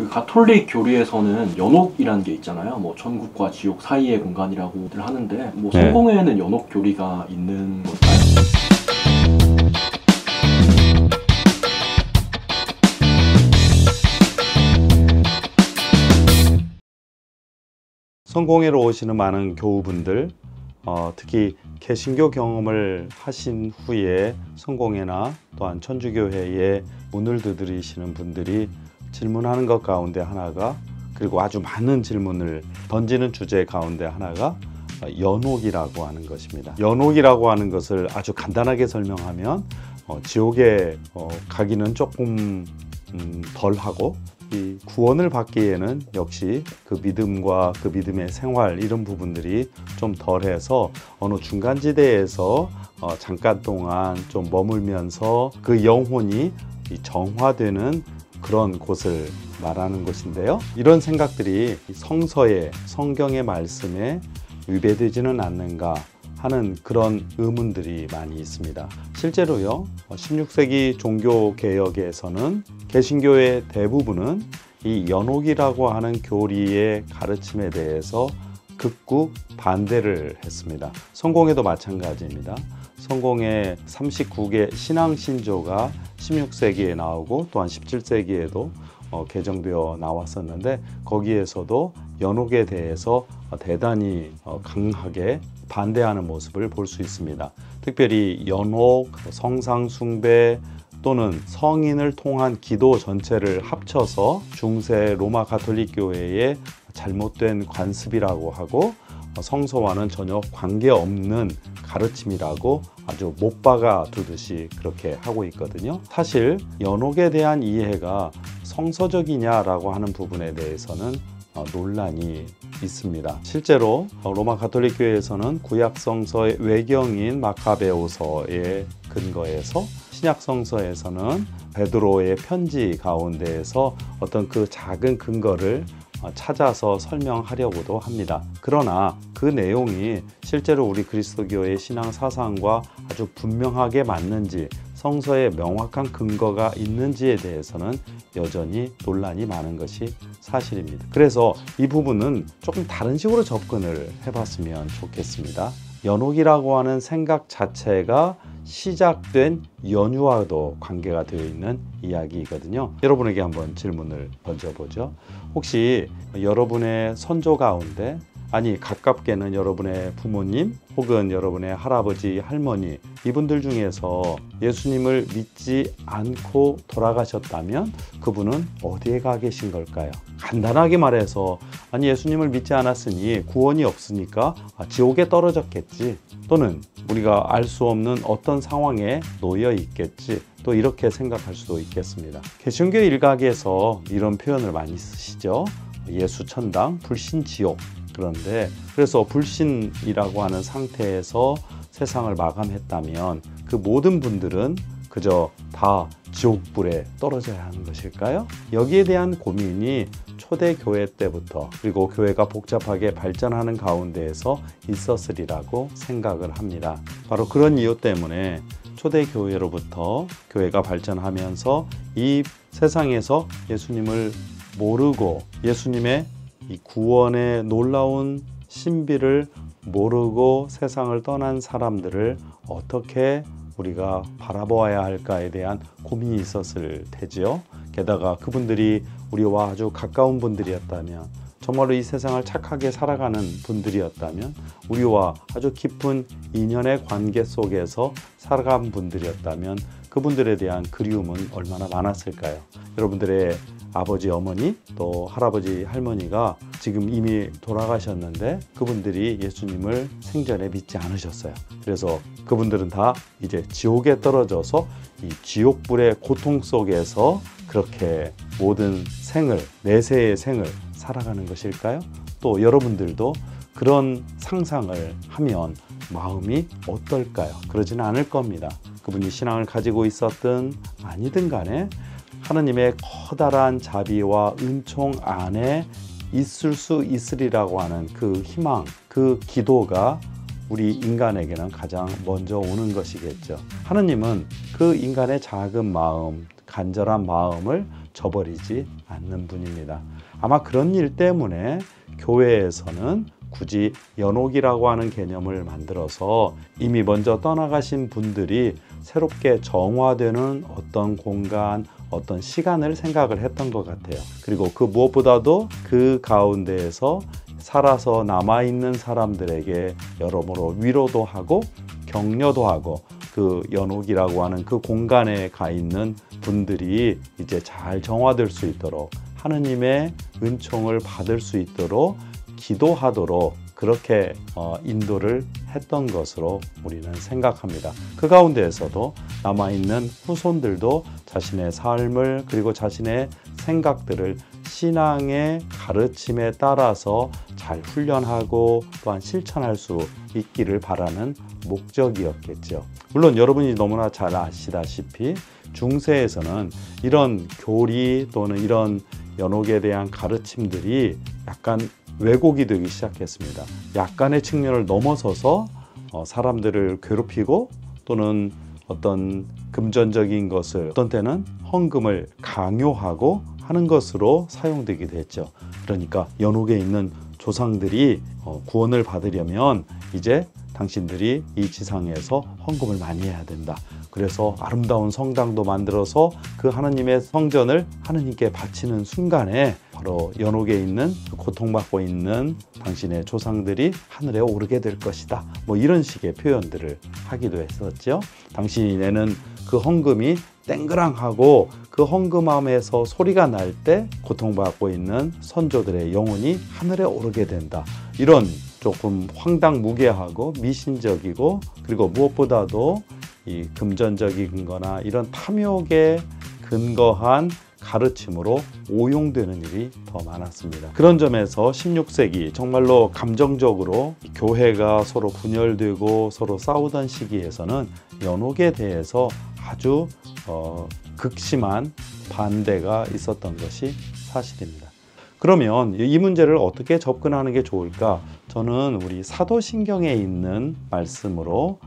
그 가톨릭 교리에서는 연옥이라는 게 있잖아요. 뭐 천국과 지옥 사이의 공간이라고들 하는데 뭐 네. 성공회에는 연옥 교리가 있는 걸까요? 성공회로 오시는 많은 교우분들, 특히 개신교 경험을 하신 후에 성공회나 또한 천주교회에 문을 두드리시는 분들이 질문하는 것 가운데 하나가, 그리고 아주 많은 질문을 던지는 주제 가운데 하나가 연옥이라고 하는 것입니다. 연옥이라고 하는 것을 아주 간단하게 설명하면 지옥에 가기는 조금 덜하고, 이 구원을 받기에는 역시 그 믿음과 그 믿음의 생활 이런 부분들이 좀 덜해서 어느 중간지대에서 잠깐 동안 좀 머물면서 그 영혼이 정화되는 그런 곳을 말하는 것인데요. 이런 생각들이 성서에, 성경의 말씀에 위배되지는 않는가 하는 그런 의문들이 많이 있습니다. 실제로요, 16세기 종교개혁에서는 개신교의 대부분은 이 연옥이라고 하는 교리의 가르침에 대해서 극구 반대를 했습니다. 성공회도 마찬가지입니다. 성공회 39개 신앙신조가 16세기에 나오고 또한 17세기에도 개정되어 나왔었는데, 거기에서도 연옥에 대해서 대단히 강하게 반대하는 모습을 볼 수 있습니다. 특별히 연옥, 성상숭배 또는 성인을 통한 기도 전체를 합쳐서 중세 로마 가톨릭 교회의 잘못된 관습이라고 하고, 성서와는 전혀 관계없는 가르침이라고 아주 못 박아 두듯이 그렇게 하고 있거든요. 사실 연옥에 대한 이해가 성서적이냐라고 하는 부분에 대해서는 논란이 있습니다. 실제로 로마 가톨릭 교회에서는 구약 성서의 외경인 마카베오서에 근거해서, 신약 성서에서는 베드로의 편지 가운데에서 어떤 그 작은 근거를 찾아서 설명하려고도 합니다. 그러나 그 내용이 실제로 우리 그리스도교의 신앙 사상과 아주 분명하게 맞는지, 성서에 명확한 근거가 있는지에 대해서는 여전히 논란이 많은 것이 사실입니다. 그래서 이 부분은 조금 다른 식으로 접근을 해봤으면 좋겠습니다. 연옥이라고 하는 생각 자체가 시작된 연유와도 관계가 되어 있는 이야기이거든요. 여러분에게 한번 질문을 던져보죠. 혹시 여러분의 선조 가운데, 아니 가깝게는 여러분의 부모님 혹은 여러분의 할아버지, 할머니, 이분들 중에서 예수님을 믿지 않고 돌아가셨다면 그분은 어디에 가 계신 걸까요? 간단하게 말해서, 아니 예수님을 믿지 않았으니 구원이 없으니까 지옥에 떨어졌겠지, 또는 우리가 알 수 없는 어떤 상황에 놓여 있겠지, 또 이렇게 생각할 수도 있겠습니다. 개신교 일각에서 이런 표현을 많이 쓰시죠. 예수 천당, 불신 지옥. 그런데 그래서 불신이라고 하는 상태에서 세상을 마감했다면 그 모든 분들은 그저 다 지옥불에 떨어져야 하는 것일까요? 여기에 대한 고민이 초대교회 때부터, 그리고 교회가 복잡하게 발전하는 가운데에서 있었으리라고 생각을 합니다. 바로 그런 이유 때문에 초대교회로부터 교회가 발전하면서 이 세상에서 예수님을 모르고, 예수님의 이 구원의 놀라운 신비를 모르고 세상을 떠난 사람들을 어떻게 우리가 바라보아야 할까에 대한 고민이 있었을 테지요. 게다가 그분들이 우리와 아주 가까운 분들이었다면, 정말로 이 세상을 착하게 살아가는 분들이었다면, 우리와 아주 깊은 인연의 관계 속에서 살아간 분들이었다면 그분들에 대한 그리움은 얼마나 많았을까요? 여러분들의 아버지, 어머니, 또 할아버지, 할머니가 지금 이미 돌아가셨는데 그분들이 예수님을 생전에 믿지 않으셨어요. 그래서 그분들은 다 이제 지옥에 떨어져서 이 지옥불의 고통 속에서 그렇게 모든 생을, 내세의 생을 살아가는 것일까요? 또 여러분들도 그런 상상을 하면 마음이 어떨까요? 그러지는 않을 겁니다. 그분이 신앙을 가지고 있었든 아니든 간에 하느님의 커다란 자비와 은총 안에 있을 수 있으리라고 하는 그 희망, 그 기도가 우리 인간에게는 가장 먼저 오는 것이겠죠. 하느님은 그 인간의 작은 마음, 간절한 마음을 저버리지 않는 분입니다. 아마 그런 일 때문에 교회에서는 굳이 연옥이라고 하는 개념을 만들어서 이미 먼저 떠나가신 분들이 새롭게 정화되는 어떤 공간, 어떤 시간을 생각을 했던 것 같아요. 그리고 그 무엇보다도 그 가운데에서 살아서 남아있는 사람들에게 여러모로 위로도 하고 격려도 하고 그 연옥이라고 하는 그 공간에 가 있는 분들이 이제 잘 정화될 수 있도록 하느님의 은총을 받을 수 있도록 기도하도록 그렇게 인도를 했던 것으로 우리는 생각합니다. 그 가운데에서도 남아있는 후손들도 자신의 삶을 그리고 자신의 생각들을 신앙의 가르침에 따라서 잘 훈련하고 또한 실천할 수 있기를 바라는 목적이었겠죠. 물론 여러분이 너무나 잘 아시다시피 중세에서는 이런 교리 또는 이런 연옥에 대한 가르침들이 약간 왜곡이 되기 시작했습니다. 약간의 측면을 넘어서서 사람들을 괴롭히고 또는 어떤 금전적인 것을 어떤 때는 헌금을 강요하고 하는 것으로 사용되기도 했죠. 그러니까 연옥에 있는 조상들이 구원을 받으려면 이제 당신들이 이 지상에서 헌금을 많이 해야 된다. 그래서 아름다운 성당도 만들어서 그 하나님의 성전을 하느님께 바치는 순간에 바로 연옥에 있는 고통받고 있는 당신의 조상들이 하늘에 오르게 될 것이다. 뭐 이런 식의 표현들을 하기도 했었죠. 당신에는 그 헌금이 땡그랑하고 그 헌금함에서 소리가 날 때 고통받고 있는 선조들의 영혼이 하늘에 오르게 된다. 이런 조금 황당무계하고 미신적이고 그리고 무엇보다도 이 금전적인 거나 이런 탐욕에 근거한 가르침으로 오용되는 일이 더 많았습니다. 그런 점에서 16세기 정말로 감정적으로 교회가 서로 분열되고 서로 싸우던 시기에서는 연옥에 대해서 아주 극심한 반대가 있었던 것이 사실입니다. 그러면 이 문제를 어떻게 접근하는 게 좋을까? 저는 우리 사도신경에 있는 말씀으로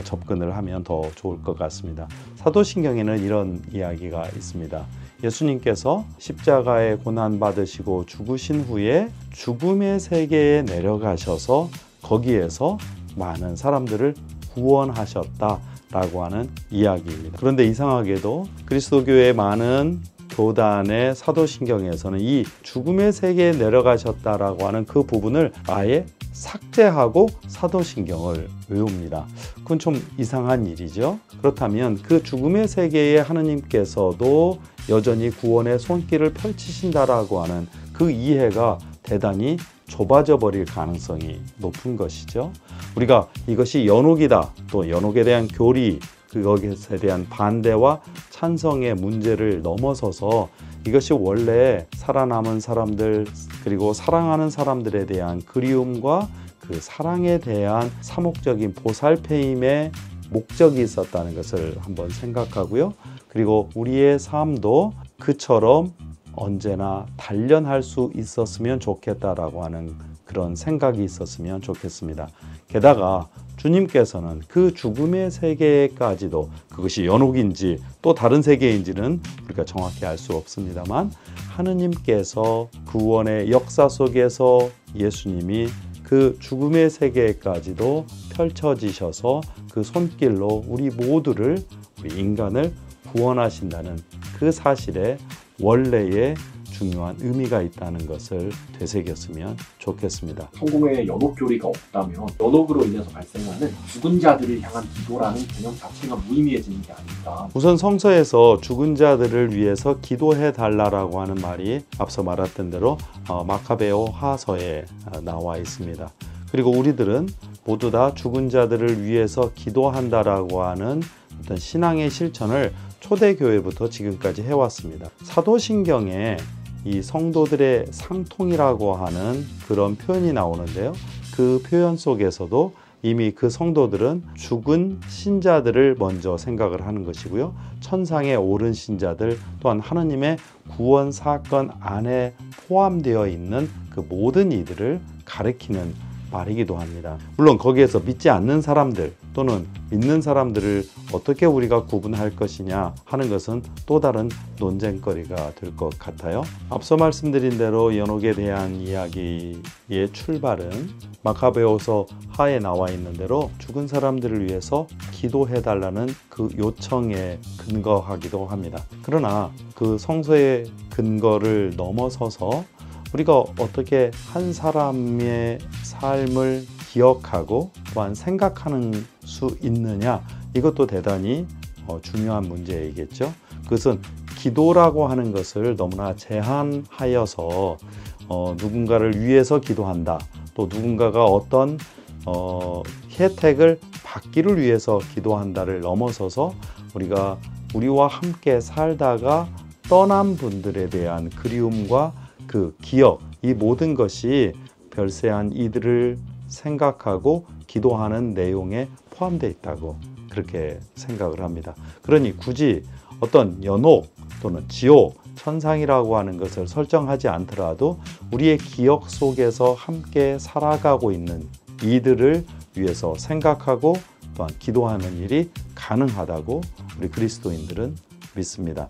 접근을 하면 더 좋을 것 같습니다. 사도신경에는 이런 이야기가 있습니다. 예수님께서 십자가에 고난받으시고 죽으신 후에 죽음의 세계에 내려가셔서 거기에서 많은 사람들을 구원하셨다라고 하는 이야기입니다. 그런데 이상하게도 그리스도교의 많은 교단의 사도신경에서는 이 죽음의 세계에 내려가셨다라고 하는 그 부분을 아예 삭제하고 사도신경을 외웁니다. 그건 좀 이상한 일이죠. 그렇다면 그 죽음의 세계에 하느님께서도 여전히 구원의 손길을 펼치신다라고 하는 그 이해가 대단히 좁아져 버릴 가능성이 높은 것이죠. 우리가 이것이 연옥이다, 또 연옥에 대한 교리, 그것에 대한 반대와 찬성의 문제를 넘어서서 이것이 원래 살아남은 사람들 그리고 사랑하는 사람들에 대한 그리움과 그 사랑에 대한 사목적인 보살펴임의 목적이 있었다는 것을 한번 생각하고요. 그리고 우리의 삶도 그처럼 언제나 단련할 수 있었으면 좋겠다라고 하는 그런 생각이 있었으면 좋겠습니다. 게다가 주님께서는 그 죽음의 세계까지도 그것이 연옥인지 또 다른 세계인지는 우리가 정확히 알 수 없습니다만 하느님께서 구원의 역사 속에서 예수님이 그 죽음의 세계까지도 펼쳐지셔서 그 손길로 우리 모두를 우리 인간을 구원하신다는 그 사실에 원래의 중요한 의미가 있다는 것을 되새겼으면 좋겠습니다. 성공의 연옥 교리가 없다면 연옥으로 인해서 발생하는 죽은 자들을 향한 기도라는 개념 자체가 무의미해지는 게 아닐까. 우선 성서에서 죽은 자들을 위해서 기도해 달라라고 하는 말이 앞서 말했던 대로 마카베오 하서에 나와 있습니다. 그리고 우리들은 모두 다 죽은 자들을 위해서 기도한다라고 하는 어떤 신앙의 실천을 초대교회부터 지금까지 해왔습니다. 사도신경에 이 성도들의 상통이라고 하는 그런 표현이 나오는데요. 그 표현 속에서도 이미 그 성도들은 죽은 신자들을 먼저 생각을 하는 것이고요. 천상에 오른 신자들 또한 하느님의 구원 사건 안에 포함되어 있는 그 모든 이들을 가리키는 말이기도 합니다. 물론 거기에서 믿지 않는 사람들 또는 믿는 사람들을 어떻게 우리가 구분할 것이냐 하는 것은 또 다른 논쟁거리가 될 것 같아요. 앞서 말씀드린 대로 연옥에 대한 이야기의 출발은 마카베오서 하에 나와 있는 대로 죽은 사람들을 위해서 기도해달라는 그 요청에 근거하기도 합니다. 그러나 그 성서의 근거를 넘어서서 우리가 어떻게 한 사람의 삶을 기억하고 또한 생각하는 수 있느냐, 이것도 대단히 중요한 문제이겠죠. 그것은 기도라고 하는 것을 너무나 제한하여서 누군가를 위해서 기도한다, 또 누군가가 어떤 혜택을 받기를 위해서 기도한다를 넘어서서 우리와 함께 살다가 떠난 분들에 대한 그리움과 그 기억, 이 모든 것이 별세한 이들을 생각하고 기도하는 내용에 포함되어 있다고 그렇게 생각을 합니다. 그러니 굳이 어떤 연옥 또는 지옥, 천상이라고 하는 것을 설정하지 않더라도 우리의 기억 속에서 함께 살아가고 있는 이들을 위해서 생각하고 또한 기도하는 일이 가능하다고 우리 그리스도인들은 믿습니다.